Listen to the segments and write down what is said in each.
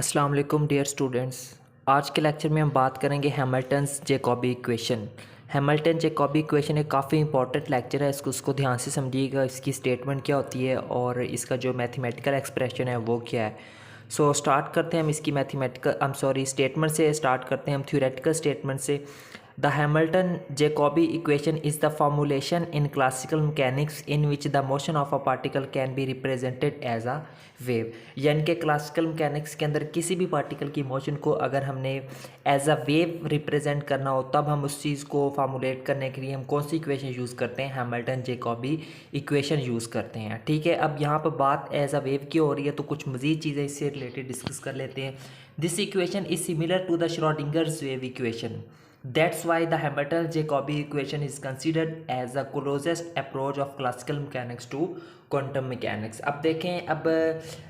अस्सलाम वालेकुम dear students. आज के लेक्चर में हम बात करेंगे Hamilton's Jacobi equation. Hamilton Jacobi equation एक काफ़ी इंपॉर्टेंट लेक्चर है, उसको ध्यान से समझिएगा। इसकी स्टेटमेंट क्या होती है और इसका जो मैथमेटिकल एक्सप्रेशन है वो क्या है। स्टार्ट करते हैं हम इसकी स्टेटमेंट से स्टार्ट करते हैं हम थ्योरेटिकल स्टेटमेंट से। The Hamilton Jacobi equation is the formulation in classical mechanics in which the motion of a particle can be represented as a wave. यानी कि क्लासिकल मैकेनिक्स के अंदर किसी भी पार्टिकल की मोशन को अगर हमने एज अ वेव रिप्रेजेंट करना हो तब हम उस चीज़ को फार्मूलेट करने के लिए हम कौन सी इक्वेशन यूज़ करते हैं, हैमिल्टन जैकॉबी इक्वेशन यूज़ करते हैं। ठीक है, अब यहाँ पर बात एज अ वेव की हो रही है तो कुछ मज़ीद चीज़ें इससे रिलेटेड डिस्कस कर लेते हैं। This equation is similar to the Schrodinger's wave equation. That's why the Hamilton-Jacobi equation is considered as the closest approach of classical mechanics to quantum mechanics। अब देखें, अब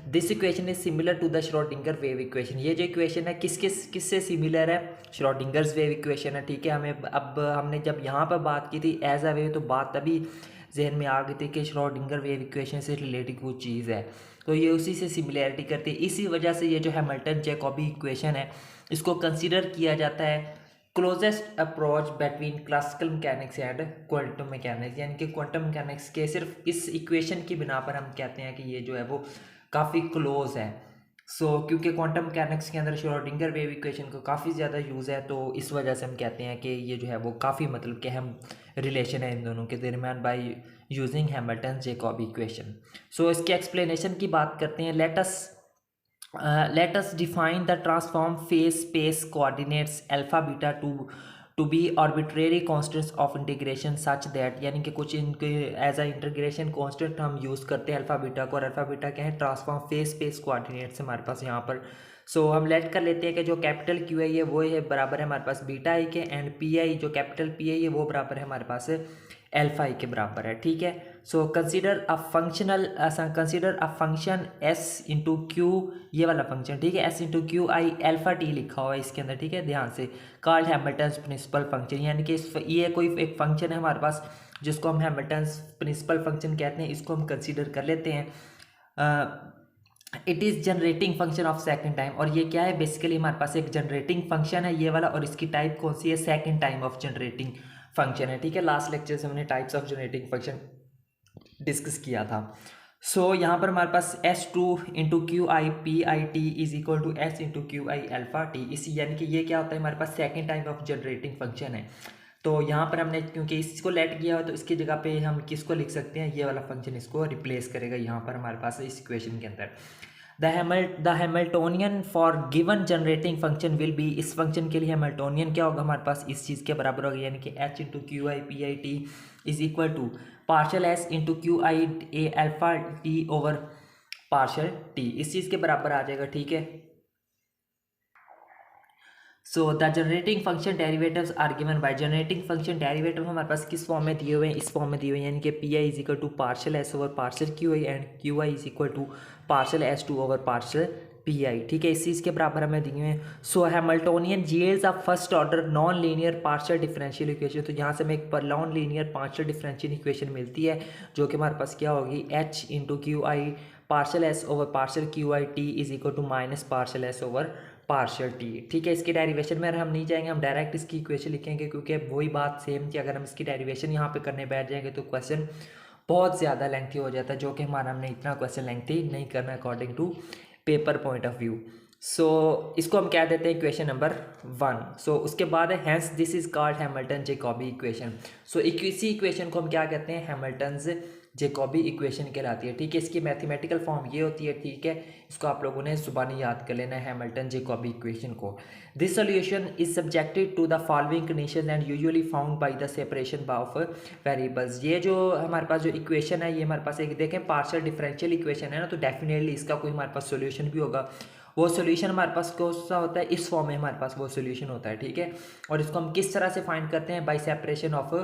this equation is similar to the Schrodinger wave equation. ये जो equation है किससे similar है? Schrödinger's wave equation है। ठीक है, हमने जब यहाँ पर बात की थी एज अ वेव तो बात तभी जहन में आ गई थी कि श्रोडिंगर वेव इक्वेशन से रिलेटेड कुछ चीज़ है, तो ये उसी से सिमिलैरिटी करती है। इसी वजह से ये जो हैमिल्टन जैकॉबी इक्वेशन है इसको कंसिडर किया जाता है closest approach between classical mechanics and quantum mechanics. यानी कि क्वांटम मैकेनिक्स के सिर्फ इस इक्वेशन की बिना पर हम कहते हैं कि ये जो है वो काफ़ी क्लोज है। क्योंकि क्वांटम मैकेनिक्स के अंदर श्रोडिंगर वेव इक्वेशन को काफ़ी ज़्यादा यूज़ है, तो इस वजह से हम कहते हैं कि ये जो है वो काफ़ी मतलब कि हम रिलेशन है इन दोनों के दरमियान by using Hamilton Jacobi equation. इसकी एक्सप्लेनेशन की बात करते हैं। Let us define the transform phase space coordinates alpha beta to be arbitrary constants of integration such that, यानी कि कुछ इनके एज अ इंटीग्रेशन कांस्टेंट हम यूज़ करते हैं अल्फ़ा बीटा को, और अल्फ़ा बीटा क्या है? ट्रांसफॉर्म फेज स्पेस कोऑर्डिनेट्स हमारे पास यहाँ पर। हम लेट कर लेते हैं कि जो कैपिटल क्यू आई है वो है बराबर है हमारे पास बीटा आई के, एंड पी आई जो कैपिटल पी आई है वो बराबर है हमारे पास एल्फा आई के बराबर है। ठीक है, consider a function S into Q, ये वाला फंक्शन। ठीक है, S into Q i alpha T लिखा हुआ है इसके अंदर। ठीक है, ध्यान से, कॉल्ड हैमिल्टन्स प्रिंसिपल फंक्शन। यानी कि ये कोई एक फंक्शन है हमारे पास जिसको हम हैमिल्टन्स प्रिंसिपल फंक्शन कहते हैं, इसको हम कंसीडर कर लेते हैं। It is generating function of second time, और ये क्या है? बेसिकली हमारे पास एक जनरेटिंग फंक्शन है ये वाला, और इसकी टाइप कौन सी है? Second time of generating function है। ठीक है, लास्ट लेक्चर से हमने types of generating function discuss किया था। यहाँ पर हमारे पास S two into Q I P I T is equal to S into Q i alpha t. इसी यानी कि ये क्या होता है? हमारे पास second type of generating function है। तो यहाँ पर हमने क्योंकि इसको लेट किया हो तो इसकी जगह पे हम किसको लिख सकते हैं? ये वाला फंक्शन इसको रिप्लेस करेगा यहाँ पर हमारे पास इस इक्वेशन के अंदर। The Hamiltonian for given generating function will be, इस फंक्शन के लिए हैमिल्टोनियन क्या होगा हमारे पास? इस चीज़ के बराबर होगा, यानी कि H into Q I P I T is equal to partial S into Q I A alpha T over partial T, इस चीज़ के बराबर आ जाएगा। ठीक है, the generating function derivatives are given by, generating function derivative हमारे पास किस फॉर्म में दिए हुए हैं? इस फॉर्म में दिए हुए हैं, यानी कि P I is equal to partial S over partial Q I and Q I is equal to partial S two over partial P I. ठीक है, इस चीज़ के बराबर हमें दिए हुए हैं। Hamiltonian yields a first order non linear partial differential equation. तो यहाँ से हमें एक non linear partial differential equation मिलती है जो कि हमारे पास क्या होगी? H into Q I partial S over partial Q I T is equal to minus partial S over partial T. ठीक है, इसकी डेरिवेशन में हम नहीं जाएंगे, हम डायरेक्ट इसकी इक्वेशन लिखेंगे, क्योंकि वही बात सेम थी। अगर हम इसकी डेरिवेशन यहाँ पे करने बैठ जाएंगे तो क्वेश्चन बहुत ज़्यादा लेंथी हो जाता है, जो कि हमारा हमने इतना क्वेश्चन लेंथी नहीं करना according to paper point of view. इसको हम क्या देते हैं? Equation number 1। उसके बाद है hence this is called Hamilton Jacobi equation. इसी इक्वेशन को हम क्या कहते हैं? हैमिल्टन्स जैकॉबी इक्वेशन कहलाती है। ठीक है, इसकी मैथमेटिकल फॉर्म ये होती है। ठीक है, इसको आप लोगों ने जुबानी याद कर लेना है हैमिल्टन जैकॉबी इक्वेशन को। This solution is subjected to the following condition and usually found by the separation of variables. ये जो हमारे पास जो इक्वेशन है ये हमारे पास एक देखें पार्शियल डिफरेंशियल इक्वेशन है ना, तो डेफिनेटली इसका कोई हमारे पास सोल्यूशन भी होगा। वो सोल्यूशन हमारे पास कौन सा होता है? इस फॉर्म में हमारे पास वो सोल्यूशन होता है। ठीक है, और इसको हम किस तरह से फाइंड करते हैं? Bye separation of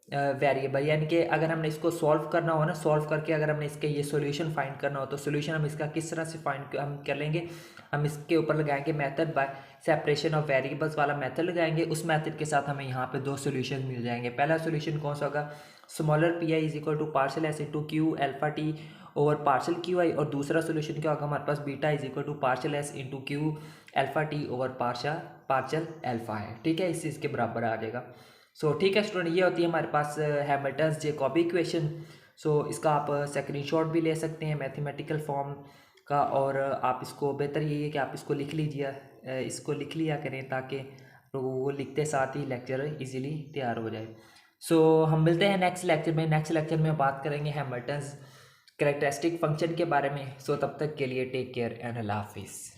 variable. यानी कि अगर हमने इसको सॉल्व करना हो ना, सॉल्व करके अगर हमने इसके ये सॉल्यूशन फाइंड करना हो तो सॉल्यूशन हम इसका किस तरह से फाइंड हम कर लेंगे? हम इसके ऊपर लगाएंगे method by separation of variables वाला मेथड लगाएंगे। उस मेथड के साथ हमें यहाँ पे दो सॉल्यूशन मिल जाएंगे। पहला सॉल्यूशन कौन सा होगा? Smaller p I is equal to partial S into q alpha T over partial Q i, और दूसरा सोल्यूशन क्या होगा हमारे पास, beta is equal to partial S into q alpha t over partial alpha है। ठीक है, इस के बराबर आ जाएगा। सो ठीक है स्टूडेंट, ये होती है हमारे पास हैमिल्टन्स जैकॉबी इक्वेशन। सो इसका आप स्क्रीनशॉट भी ले सकते हैं मैथमेटिकल फॉर्म का, और आप इसको बेहतर यही है कि आप इसको लिख लीजिए, इसको लिख लिया करें ताकि लोगों को लिखते साथ ही लेक्चर इजीली तैयार हो जाए। सो हम मिलते हैं नेक्स्ट लेक्चर में। नेक्स्ट लेक्चर में बात करेंगे हैमिल्टन्स कैरेक्टरिस्टिक फंक्शन के बारे में। सो तब तक के लिए टेक केयर एंड अल्लाह हाफिज़।